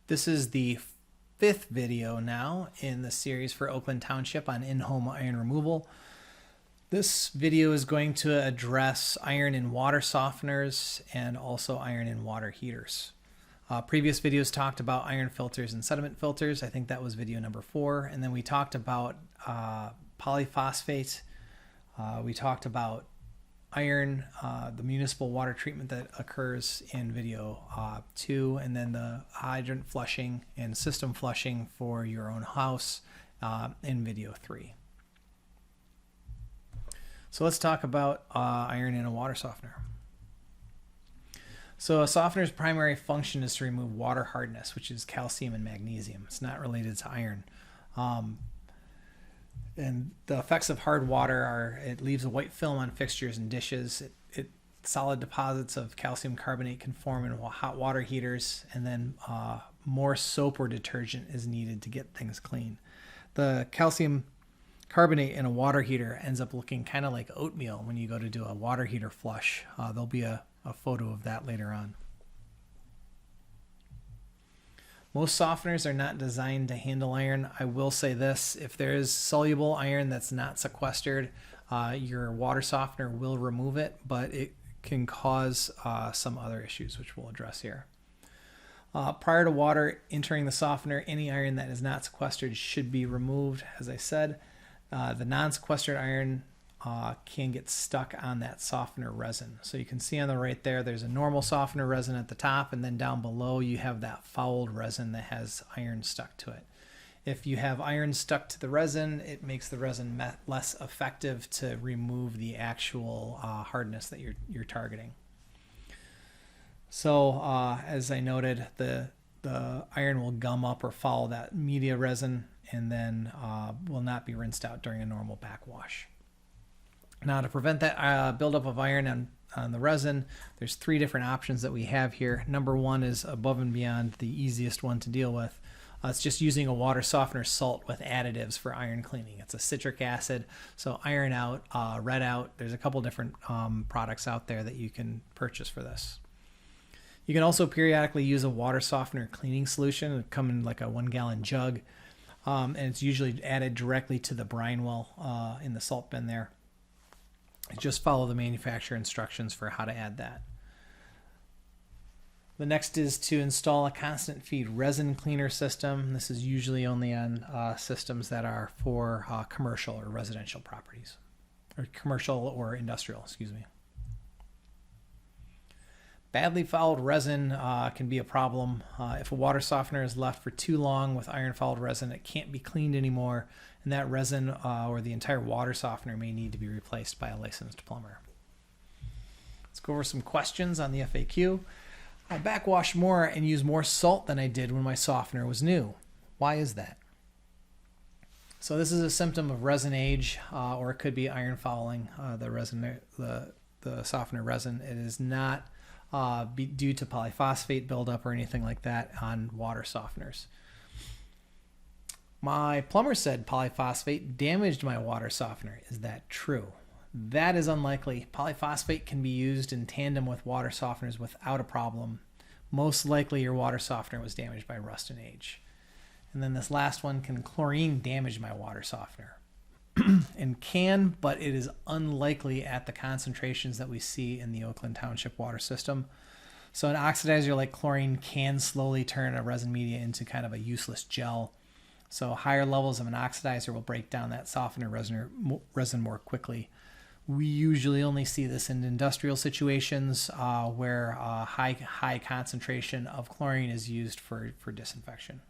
This is the fifth video now in the series for Oakland Township on in-home iron removal. This video is going to address iron in water softeners and also iron in water heaters. Previous videos talked about iron filters and sediment filters. I think that was video number 4. And then we talked about polyphosphate. We talked about iron, the municipal water treatment that occurs in video 2, and then the hydrant flushing and system flushing for your own house in video 3. So let's talk about iron in a water softener. So a softener's primary function is to remove water hardness, which is calcium and magnesium. It's not related to iron. And the effects of hard water are it leaves a white film on fixtures and dishes. Solid deposits of calcium carbonate can form in hot water heaters, and then more soap or detergent is needed to get things clean. The calcium carbonate in a water heater ends up looking kind of like oatmeal when you go to do a water heater flush. There'll be a photo of that later on. Most softeners are not designed to handle iron. I will say this, if there is soluble iron that's not sequestered, your water softener will remove it, but it can cause some other issues, which we'll address here. Prior to water entering the softener, any iron that is not sequestered should be removed. As I said, the non-sequestered iron can get stuck on that softener resin. So you can see on the right there's a normal softener resin at the top, and then down below you have that fouled resin that has iron stuck to it. If you have iron stuck to the resin, it makes the resin less effective to remove the actual hardness that you're targeting. So as I noted, the iron will gum up or foul that media resin, and then will not be rinsed out during a normal backwash. Now, to prevent that buildup of iron on the resin, there's 3 different options that we have here. Number 1 is above and beyond the easiest one to deal with. It's just using a water softener salt with additives for iron cleaning. It's a citric acid, so iron out, red out. There's a couple different products out there that you can purchase for this. You can also periodically use a water softener cleaning solution. It'll come in like a 1-gallon jug, and it's usually added directly to the brine well in the salt bin there. Just follow the manufacturer instructions for how to add that. The next is to install a constant feed resin cleaner system. This is usually only on systems that are for commercial or residential properties, or commercial or industrial, excuse me. Badly fouled resin can be a problem. If a water softener is left for too long with iron fouled resin, it can't be cleaned anymore, and that resin or the entire water softener may need to be replaced by a licensed plumber. Let's go over some questions on the FAQ. I backwash more and use more salt than I did when my softener was new. Why is that? So this is a symptom of resin age, or it could be iron fouling the softener resin. It is not due to polyphosphate buildup or anything like that on water softeners. My plumber said polyphosphate damaged my water softener. Is that true? That is unlikely. Polyphosphate can be used in tandem with water softeners without a problem. Most likely your water softener was damaged by rust and age. And then this last one, can chlorine damage my water softener? And can, but it is unlikely at the concentrations that we see in the Oakland Township water system. So an oxidizer like chlorine can slowly turn a resin media into kind of a useless gel. So higher levels of an oxidizer will break down that softener resin more quickly. We usually only see this in industrial situations where high concentration of chlorine is used for disinfection.